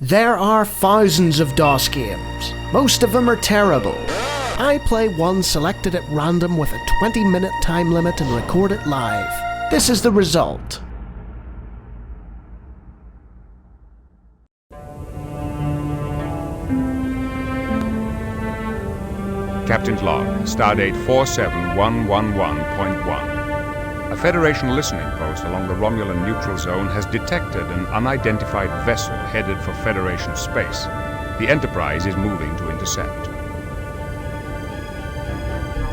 There are thousands of DOS games. Most of them are terrible. I play one selected at random with a 20-minute time limit and record it live. This is the result. Captain's log, stardate 47111.1. A Federation listening post along the Romulan neutral zone has detected an unidentified vessel headed for Federation space. The Enterprise is moving to intercept.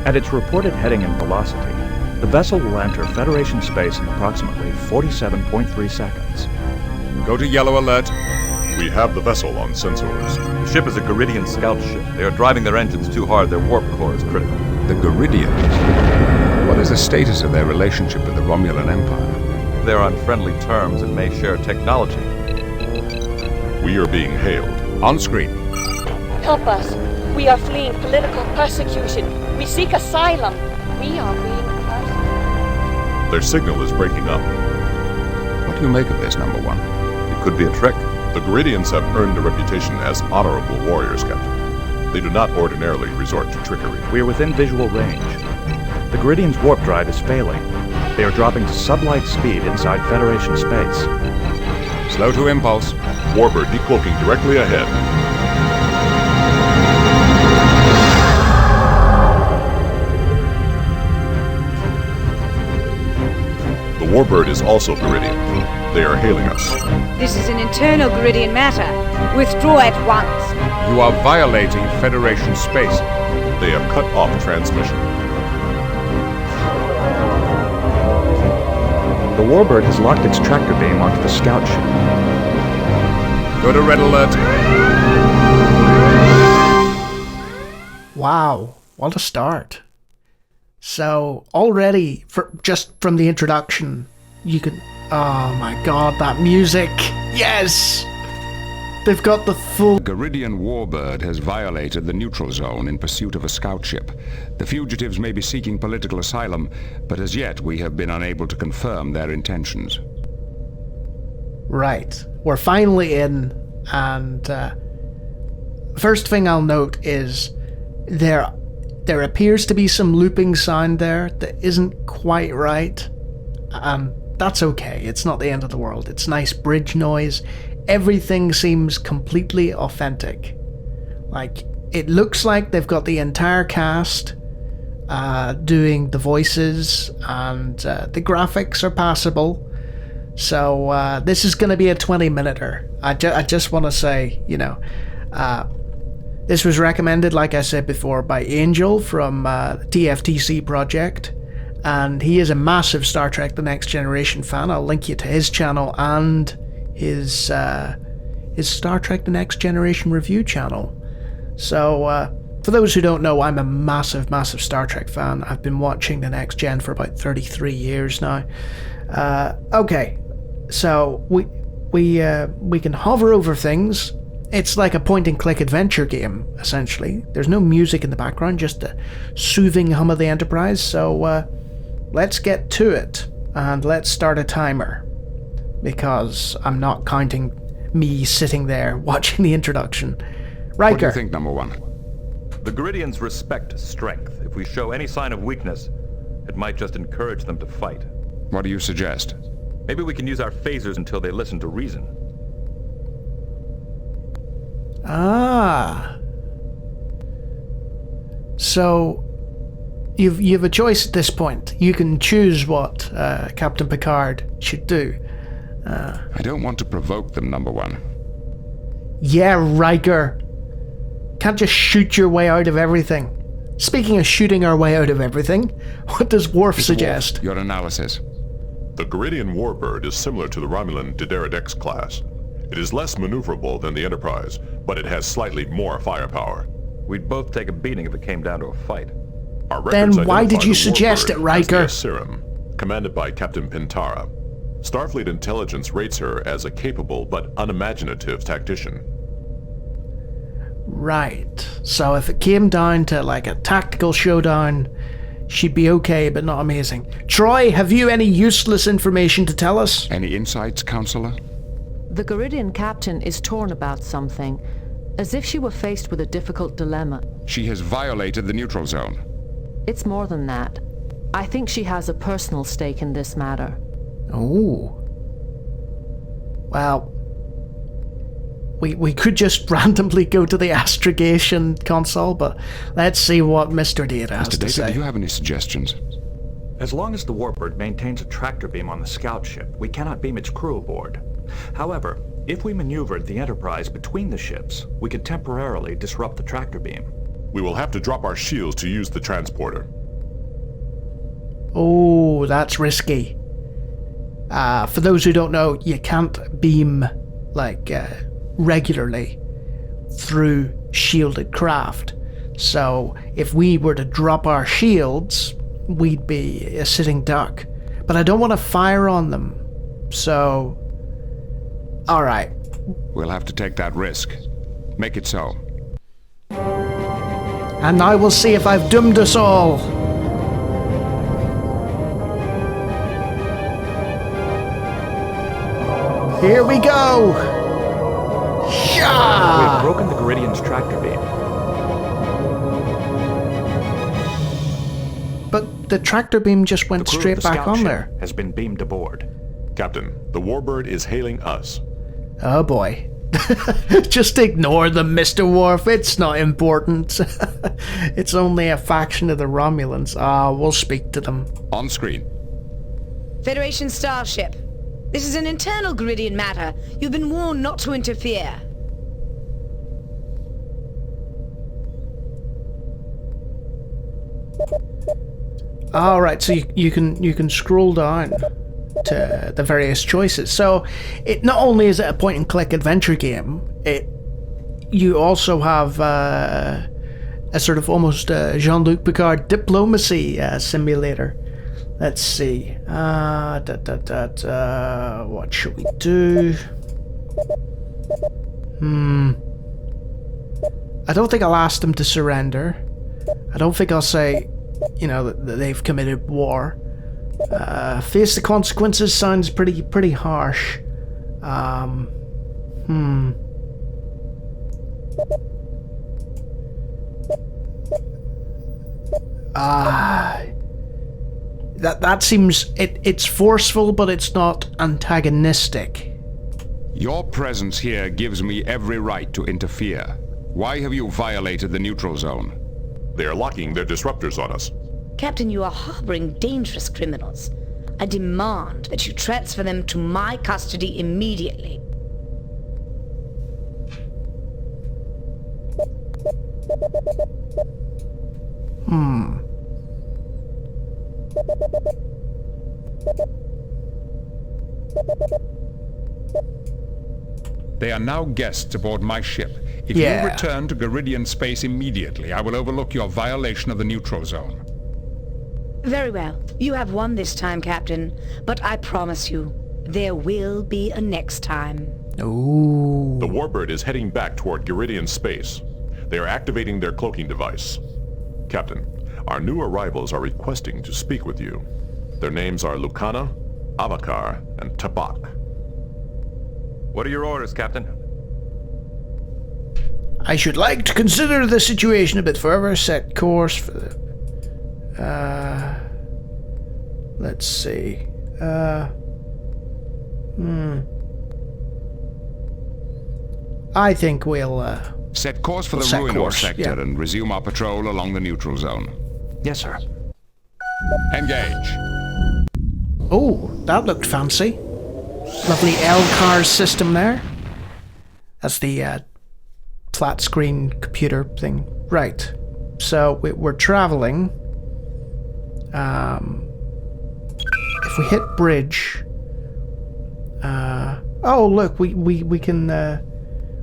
At its reported heading and velocity, the vessel will enter Federation space in approximately 47.3 seconds. Go to yellow alert. We have the vessel on sensors. The ship is a Garidian scout ship. They are driving their engines too hard. Their warp core is critical. The Garidians? What is the status of their relationship with the Romulan Empire? They are on friendly terms and may share technology. We are being hailed. On screen. Help us. We are fleeing political persecution. We seek asylum. We are being persecuted. Their signal is breaking up. What do you make of this, number one? It could be a trick. The Garidians have earned a reputation as honorable warriors, Captain. They do not ordinarily resort to trickery. We are within visual range. The Garidian's warp drive is failing. They are dropping to sublight speed inside Federation space. Slow to impulse. Warbird decloaking directly ahead. The Warbird is also Garidian. They are hailing us. This is an internal Garidian matter. Withdraw at once. You are violating Federation space. They have cut off transmission. The Warbird has locked its tractor beam onto the scout ship. Go to red alert. Wow, what a start. So, already, just from the introduction, you can... Oh my god, that music! Yes! They've got the full... The Garidian Warbird has violated the neutral zone in pursuit of a scout ship. The fugitives may be seeking political asylum, but as yet we have been unable to confirm their intentions. Right. We're finally in, and first thing I'll note is there appears to be some looping sound there that isn't quite right. That's okay, it's not the end of the world. It's nice bridge noise. Everything seems completely authentic. Like, it looks like they've got the entire cast doing the voices, and the graphics are passable. So this is going to be a 20-minuter. I just want to say, this was recommended, like I said before, by Angel from TFTC Project. And he is a massive Star Trek The Next Generation fan. I'll link you to his channel and his Star Trek The Next Generation review channel. So, for those who don't know, I'm a massive Star Trek fan. I've been watching The Next Gen for about 33 years now. Okay, so we can hover over things. It's like a point-and-click adventure game, essentially. There's no music in the background, just the soothing hum of the Enterprise. So, let's get to it, and let's start a timer, because I'm not counting me sitting there watching the introduction. Riker. What do you think, number one? The Garidians respect strength. If we show any sign of weakness, it might just encourage them to fight. What do you suggest? Maybe we can use our phasers until they listen to reason. Ah. So, you've a choice at this point. You can choose what Captain Picard should do. I don't want to provoke them, number one. Yeah, Riker. Can't just shoot your way out of everything. Speaking of shooting our way out of everything, what does Worf suggest? Worf, your analysis. The Garidian Warbird is similar to the Romulan D'Deridex class. It is less maneuverable than the Enterprise, but it has slightly more firepower. We'd both take a beating if it came down to a fight. Our records then why did you identify the suggest it, Warbird Riker? as the Serum, commanded by Captain Pintara. Starfleet intelligence rates her as a capable but unimaginative tactician. Right. So if it came down to like a tactical showdown, she'd be okay, but not amazing. Troy, have you any useless information to tell us? Any insights, Counselor? The Garidian captain is torn about something, as if she were faced with a difficult dilemma. She has violated the neutral zone. It's more than that. I think she has a personal stake in this matter. Oh. Well, we could just randomly go to the astrogation console, but let's see what Mr. Data has Mr. to Data, say. do you have any suggestions? As long as the Warbird maintains a tractor beam on the scout ship, we cannot beam its crew aboard. However, if we maneuvered the Enterprise between the ships, we could temporarily disrupt the tractor beam. We will have to drop our shields to use the transporter. Oh, that's risky. For those who don't know, you can't beam, like, regularly through shielded craft. So, if we were to drop our shields, we'd be a sitting duck. But I don't want to fire on them. So, alright. We'll have to take that risk. Make it so. And I will see if I've doomed us all. Here we go! We Yeah! have broken the Garidian's tractor beam. But the tractor beam just The went crew of straight the back scout on ship there. has been beamed aboard. Captain, the Warbird is hailing us. Oh boy. Just ignore them, Mr. Worf. It's not important. It's only a faction of the Romulans. We'll speak to them. On screen. Federation starship. This is an internal Garidian matter. You've been warned not to interfere. Alright, so you can scroll down to the various choices. So it not only is it a point and click adventure game, you also have a sort of almost Jean-Luc Picard diplomacy simulator. Let's see. What should we do? I don't think I'll ask them to surrender. I don't think I'll say, that they've committed war. Face the consequences sounds pretty harsh. That seems it's forceful, but it's not antagonistic. Your presence here gives me every right to interfere. Why have you violated the neutral zone? They are locking their disruptors on us. Captain, you are harboring dangerous criminals. I demand that you transfer them to my custody immediately. They are now guests aboard my ship. If you return to Garidian space immediately, I will overlook your violation of the neutral zone. Very well. You have won this time, Captain. But I promise you, there will be a next time. Ooh. The Warbird is heading back toward Garidian space. They are activating their cloaking device. Captain, our new arrivals are requesting to speak with you. Their names are Lucana, Avakar, and Tabak. What are your orders, Captain? I should like to consider the situation a bit further. Set course for the... let's see. I think we'll, Set course for the set Ruinor course, sector yeah. and resume our patrol along the neutral zone. Yes, sir. Engage. Oh, that looked fancy. Lovely L-car system there. That's the flat screen computer thing. Right. So we're traveling. If we hit bridge. Oh look, we can.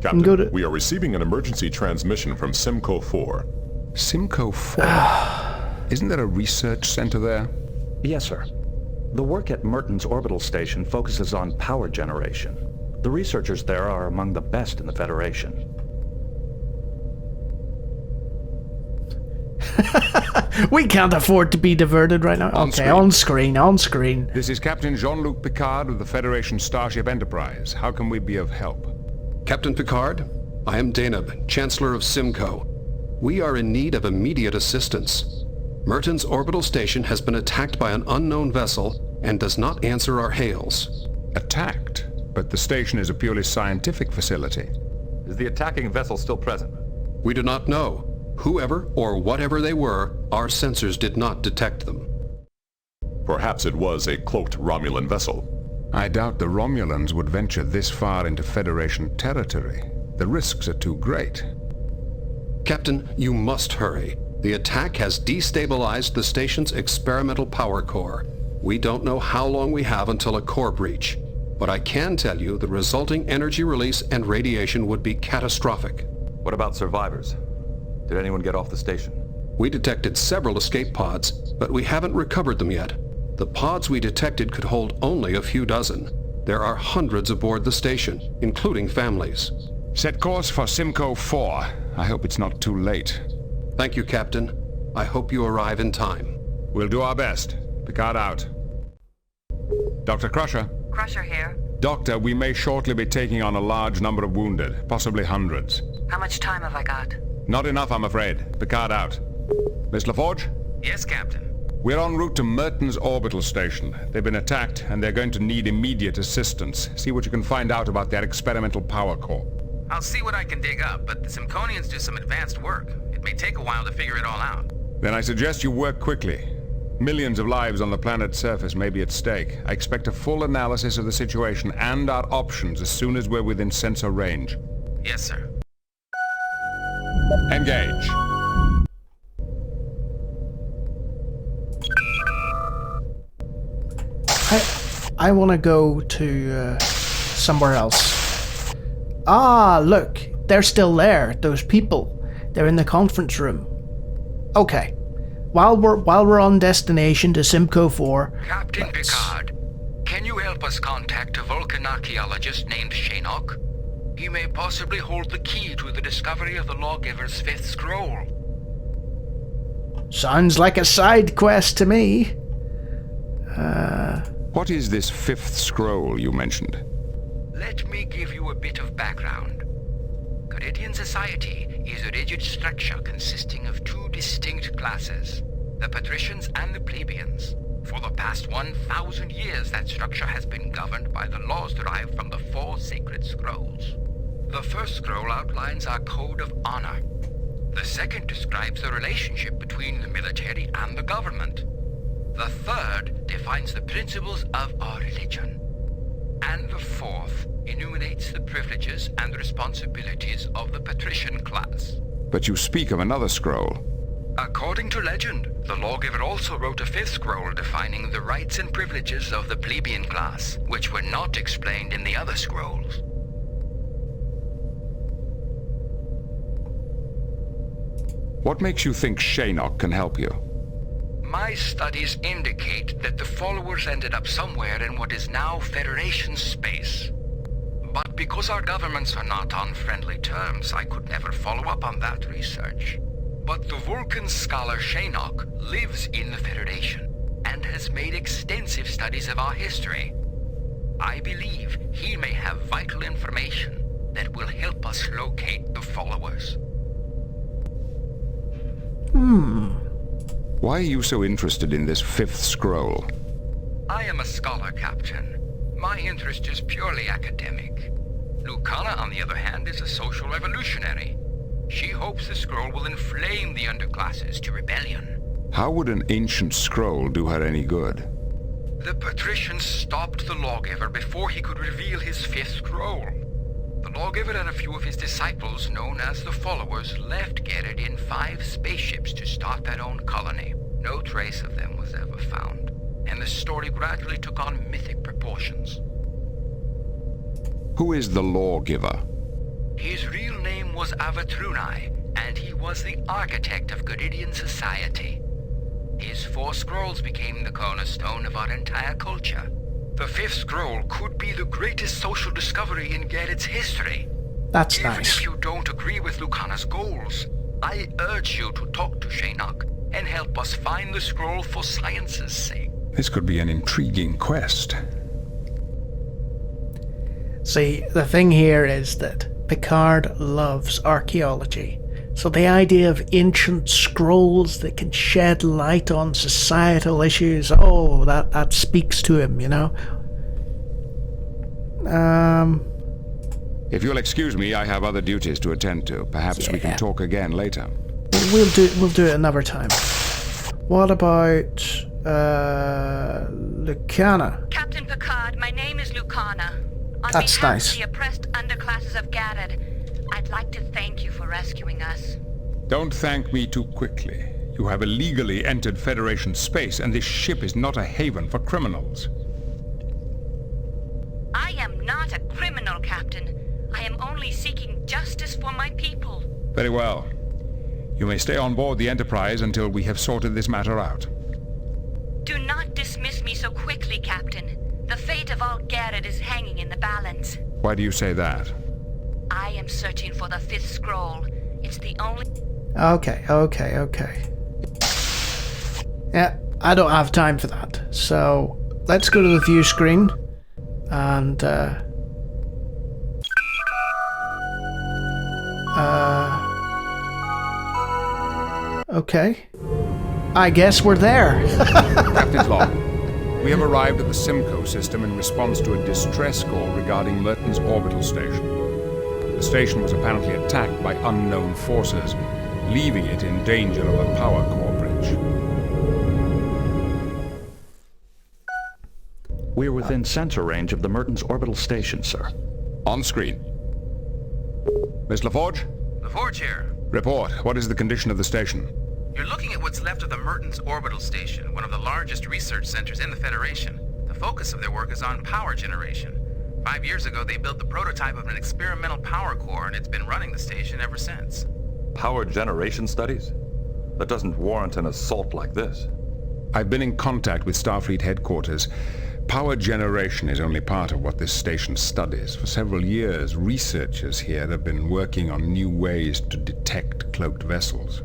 Captain, go to... we are receiving an emergency transmission from Simcoe 4. Simcoe 4? Isn't there a research center there? Yes, sir. The work at Merton's orbital station focuses on power generation. The researchers there are among the best in the Federation. We can't afford to be diverted right now. Okay, on screen. This is Captain Jean-Luc Picard of the Federation Starship Enterprise. How can we be of help? Captain Picard, I am Daneb, Chancellor of Simcoe. We are in need of immediate assistance. Merton's orbital station has been attacked by an unknown vessel and does not answer our hails. Attacked? But the station is a purely scientific facility. Is the attacking vessel still present? We do not know. Whoever or whatever they were, our sensors did not detect them. Perhaps it was a cloaked Romulan vessel. I doubt the Romulans would venture this far into Federation territory. The risks are too great. Captain, you must hurry. The attack has destabilized the station's experimental power core. We don't know how long we have until a core breach, but I can tell you the resulting energy release and radiation would be catastrophic. What about survivors? Did anyone get off the station? We detected several escape pods, but we haven't recovered them yet. The pods we detected could hold only a few dozen. There are hundreds aboard the station, including families. Set course for Simcoe 4. I hope it's not too late. Thank you, Captain. I hope you arrive in time. We'll do our best. Picard out. Dr. Crusher. Crusher here. Doctor, we may shortly be taking on a large number of wounded, possibly hundreds. How much time have I got? Not enough, I'm afraid. Picard out. Miss LaForge? Yes, Captain. We're en route to Merton's orbital station. They've been attacked, and they're going to need immediate assistance. See what you can find out about that experimental power core. I'll see what I can dig up, but the Simconians do some advanced work. It may take a while to figure it all out. Then I suggest you work quickly. Millions of lives on the planet's surface may be at stake. I expect a full analysis of the situation and our options as soon as we're within sensor range. Yes, sir. Engage. I want to go to somewhere else. Ah, look, they're still there. Those people, they're in the conference room. Okay, while we're on destination to Simcoe 4. Captain Picard, can you help us contact a Vulcan archaeologist named Shanok? He may possibly hold the key to the discovery of the Lawgiver's fifth scroll. Sounds like a side quest to me. What is this fifth scroll you mentioned? Let me give you a bit of background. Caridian society is a rigid structure consisting of two distinct classes, the patricians and the plebeians. For the past 1,000 years, that structure has been governed by the laws derived from the 4 sacred scrolls. The first scroll outlines our code of honor. The second describes the relationship between the military and the government. The third defines the principles of our religion. And the fourth enumerates the privileges and responsibilities of the patrician class. But you speak of another scroll. According to legend, the Lawgiver also wrote a fifth scroll defining the rights and privileges of the plebeian class, which were not explained in the other scrolls. What makes you think Shanok can help you? My studies indicate that the followers ended up somewhere in what is now Federation space. But because our governments are not on friendly terms, I could never follow up on that research. But the Vulcan scholar Shanok lives in the Federation and has made extensive studies of our history. I believe he may have vital information that will help us locate the followers. Why are you so interested in this fifth scroll? I am a scholar, Captain. My interest is purely academic. Lucana, on the other hand, is a social revolutionary. She hopes the scroll will inflame the underclasses to rebellion. How would an ancient scroll do her any good? The patricians stopped the Lawgiver before he could reveal his fifth scroll. The Lawgiver and a few of his disciples, known as the Followers, left Gerrid in 5 spaceships to start their own colony. No trace of them was ever found, and the story gradually took on mythic proportions. Who is the Lawgiver? His real name was Avatrunai, and he was the architect of Garidian society. His 4 scrolls became the cornerstone of our entire culture. The fifth scroll could be the greatest social discovery in Gerrid's history. That's Even nice. if you don't agree with Lucana's goals, I urge you to talk to Shinnok and help us find the scroll for science's sake. This could be an intriguing quest. See, the thing here is that Picard loves archaeology. So the idea of ancient scrolls that can shed light on societal issues, oh, that speaks to him, you know? If you'll excuse me, I have other duties to attend to. Perhaps we can talk again later. We'll do it another time. What about Lucana? Captain Picard, my name is Lucana. On That's behalf nice. of the oppressed underclasses of Garrett, I'd like to thank you for rescuing us. Don't thank me too quickly. You have illegally entered Federation space, and this ship is not a haven for criminals. I am not a criminal, Captain. I am only seeking justice for my people. Very well. You may stay on board the Enterprise until we have sorted this matter out. Do not dismiss me so quickly, Captain. The fate of all Garrett is hanging in the balance. Why do you say that? I am searching for the fifth scroll. It's the only... Okay. Yeah, I don't have time for that. So, let's go to the view screen. And, okay. I guess we're there. Captain's log. We have arrived at the Simcoe system in response to a distress call regarding Merton's orbital station. The station was apparently attacked by unknown forces, leaving it in danger of a power core breach. We're within sensor range of the Merton's orbital station, sir. On screen. Miss LaForge? LaForge here. Report. What is the condition of the station? You're looking at what's left of the Merton's orbital station, one of the largest research centers in the Federation. The focus of their work is on power generation. 5 years ago, they built the prototype of an experimental power core, and it's been running the station ever since. Power generation studies? That doesn't warrant an assault like this. I've been in contact with Starfleet headquarters. Power generation is only part of what this station studies. For several years, researchers here have been working on new ways to detect cloaked vessels.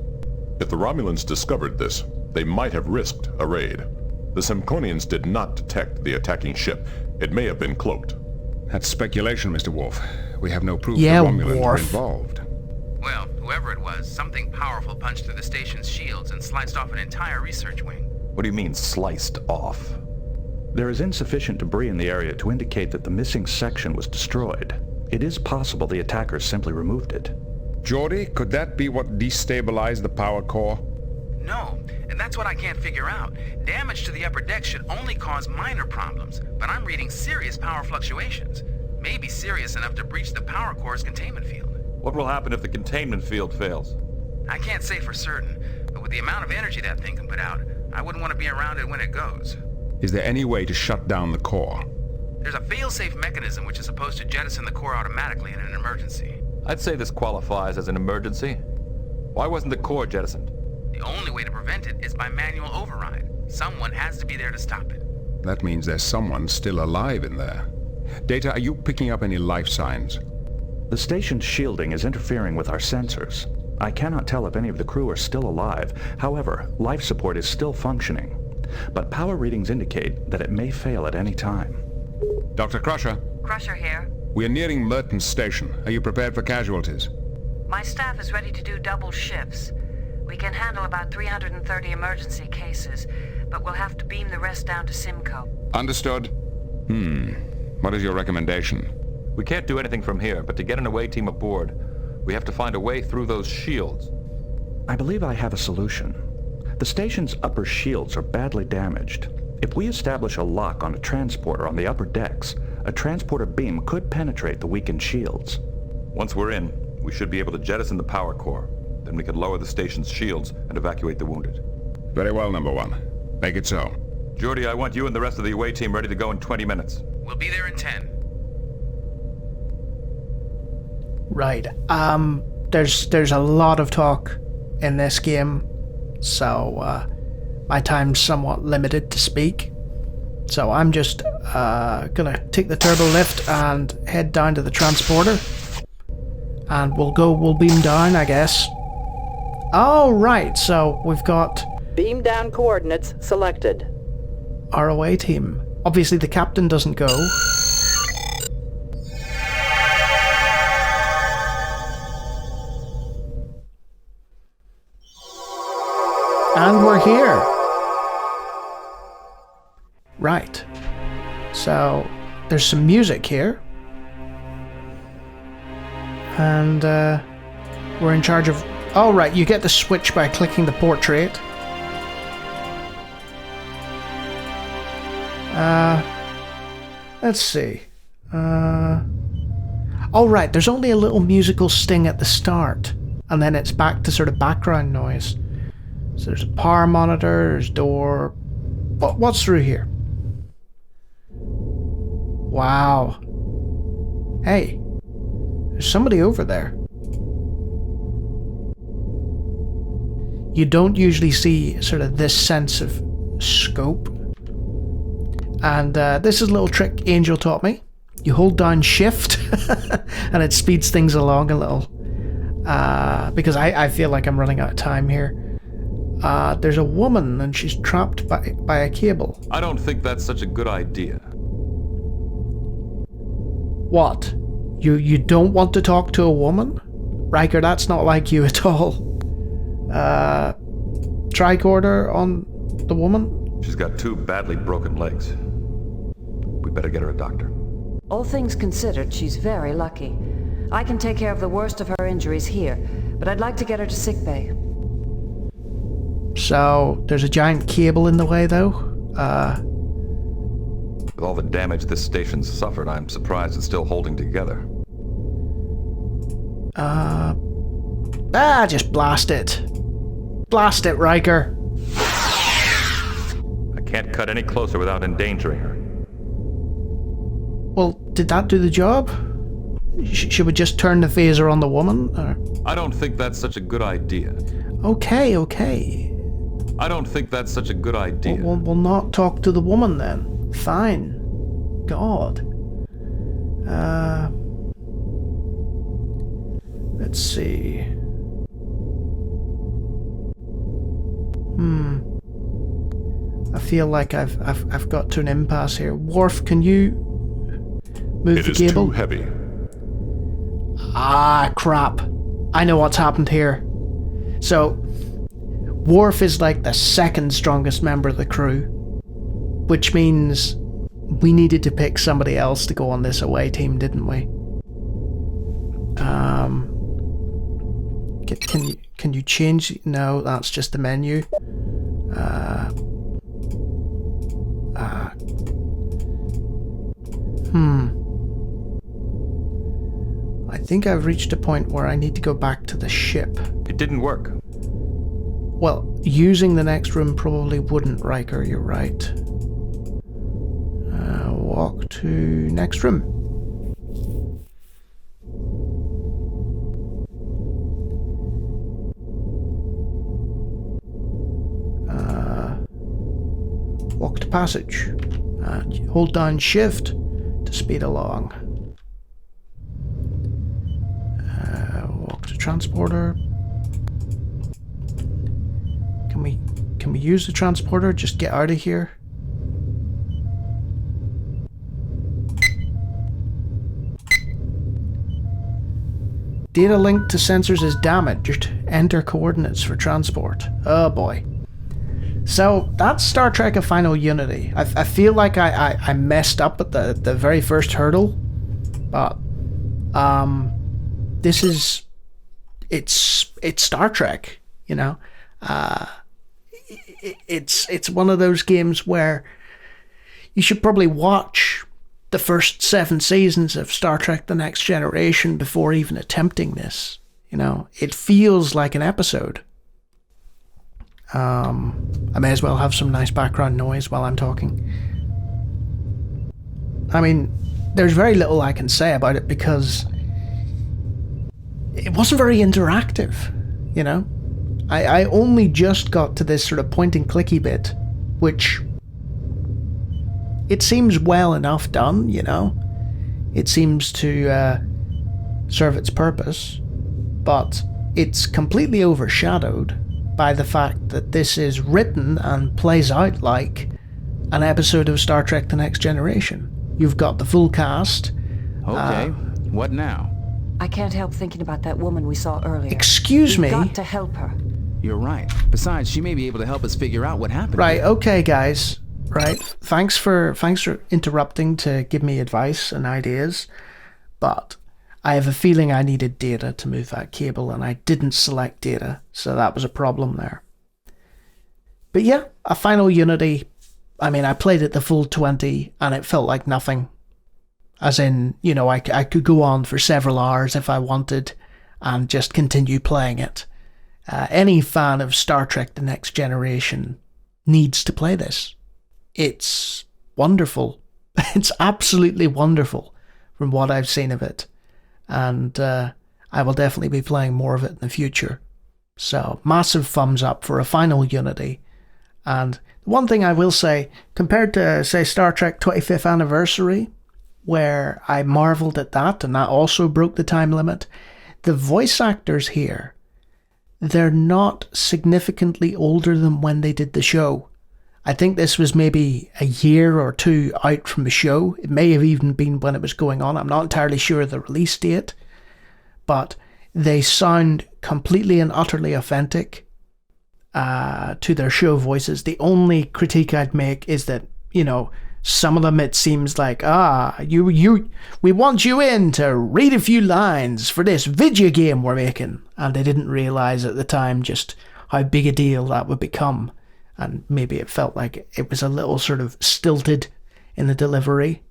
If the Romulans discovered this, they might have risked a raid. The Simconians did not detect the attacking ship. It may have been cloaked. That's speculation, Mr. Worf. We have no proof Yeah, the Romulans were Worf. involved. Well, whoever it was, something powerful punched through the station's shields and sliced off an entire research wing. What do you mean, sliced off? There is insufficient debris in the area to indicate that the missing section was destroyed. It is possible the attackers simply removed it. Geordi, could that be what destabilized the power core? No, and that's what I can't figure out. Damage to the upper deck should only cause minor problems, but I'm reading serious power fluctuations. Maybe serious enough to breach the power core's containment field. What will happen if the containment field fails? I can't say for certain, but with the amount of energy that thing can put out, I wouldn't want to be around it when it goes. Is there any way to shut down the core? There's a fail-safe mechanism which is supposed to jettison the core automatically in an emergency. I'd say this qualifies as an emergency. Why wasn't the core jettisoned? The only way to prevent it is by manual override. Someone has to be there to stop it. That means there's someone still alive in there. Data, are you picking up any life signs? The station's shielding is interfering with our sensors. I cannot tell if any of the crew are still alive. However, life support is still functioning. But power readings indicate that it may fail at any time. Dr. Crusher? Crusher here. We are nearing Merton's station. Are you prepared for casualties? My staff is ready to do double shifts. We can handle about 330 emergency cases, but we'll have to beam the rest down to Simcoe. Understood. What is your recommendation? We can't do anything from here, but to get an away team aboard, we have to find a way through those shields. I believe I have a solution. The station's upper shields are badly damaged. If we establish a lock on a transporter on the upper decks, a transporter beam could penetrate the weakened shields. Once we're in, we should be able to jettison the power core. Then we could lower the station's shields and evacuate the wounded. Very well, number one. Make it so. Geordi, I want you and the rest of the away team ready to go in 20 minutes. We'll be there in 10. Right. There's a lot of talk in this game, so my time's somewhat limited to speak. So I'm just gonna take the turbo lift and head down to the transporter, and we'll beam down, I guess. Oh, right, so we've got Beam down coordinates selected. ROA team. Obviously the captain doesn't go. And we're here. Right. So, there's some music here. And, we're in charge of... Oh, right, you get the switch by clicking the portrait. Let's see. Oh, right, there's only a little musical sting at the start. And then it's back to sort of background noise. So there's a power monitor, there's door... What's through here? Wow. Hey. There's somebody over there. You don't usually see sort of this sense of scope. And this is a little trick Angel taught me. You hold down shift and it speeds things along a little. Because I feel like I'm running out of time here. There's a woman and she's trapped by a cable. I don't think that's such a good idea. What? You don't want to talk to a woman? Riker, that's not like you at all. Tricorder on the woman? She's got 2 badly broken legs. We better get her a doctor. All things considered, she's very lucky. I can take care of the worst of her injuries here, but I'd like to get her to sickbay. So, there's a giant cable in the way, though? With all the damage this station's suffered, I'm surprised it's still holding together. Just blast it. Blast it, Riker. I can't cut any closer without endangering her. Well, did that do the job? Should we just turn the phaser on the woman? Or? I don't think that's such a good idea. Okay. I don't think that's such a good idea. We'll not talk to the woman then. Fine. God. Let's see. I feel like I've got to an impasse here. Worf, can you move the cable? It is too heavy. Ah, crap. I know what's happened here. So, Worf is like the second strongest member of the crew, which means we needed to pick somebody else to go on this away team, didn't we? Can you change? No, that's just the menu. I think I've reached a point where I need to go back to the ship. It didn't work. Well, using the next room probably wouldn't, Riker, you're right. Walk to next room. Walk to passage. And hold down shift to speed along. Walk to transporter. Can we use the transporter? Just get out of here. Data link to sensors is damaged. Enter coordinates for transport. Oh boy. So that's Star Trek: A Final Unity. I feel like I messed up at the very first hurdle, but this is it's Star Trek, you know. It's one of those games where you should probably watch the first 7 seasons of Star Trek: The Next Generation before even attempting this. You know, it feels like an episode. I may as well have some nice background noise while I'm talking. I mean, there's very little I can say about it because it wasn't very interactive, you know? I only just got to this sort of point and clicky bit, which it seems well enough done, you know? It seems to serve its purpose, but it's completely overshadowed by the fact that this is written and plays out like an episode of Star Trek The Next Generation. You've got the full cast. Okay, what now? I can't help thinking about that woman we saw earlier. Excuse me? We've got to help her. You're right. Besides, she may be able to help us figure out what happened. Right, here. okay, guys. Right, thanks for interrupting to give me advice and ideas, but I have a feeling I needed data to move that cable, and I didn't select data, so that was a problem there. But yeah, a final Unity. I mean, I played it the full 20, and it felt like nothing. As in, you know, I could go on for several hours if I wanted, and just continue playing it. Any fan of Star Trek The Next Generation needs to play this. It's wonderful. It's absolutely wonderful from what I've seen of it. And I will definitely be playing more of it in the future. So, massive thumbs up for a final Unity. And one thing I will say, compared to, say, Star Trek 25th Anniversary, where I marvelled at that, and that also broke the time limit, the voice actors here, they're not significantly older than when they did the show. I think this was maybe a year or two out from the show. It may have even been when it was going on. I'm not entirely sure of the release date. But they sound completely and utterly authentic to their show voices. The only critique I'd make is that, you know, some of them it seems like, we want you in to read a few lines for this video game we're making. And they didn't realise at the time just how big a deal that would become. And maybe it felt like it was a little sort of stilted in the delivery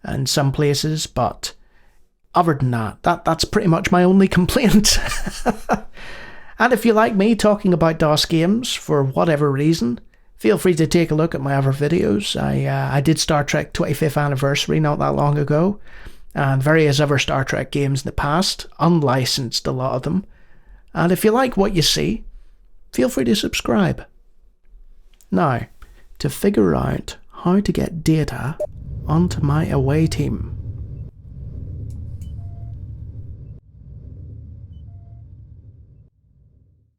in some places. But other than that's pretty much my only complaint. And if you like me talking about DOS games for whatever reason, feel free to take a look at my other videos. I did Star Trek 25th Anniversary not that long ago, and various other Star Trek games in the past, unlicensed a lot of them. And if you like what you see, feel free to subscribe. Now, to figure out how to get data onto my away team.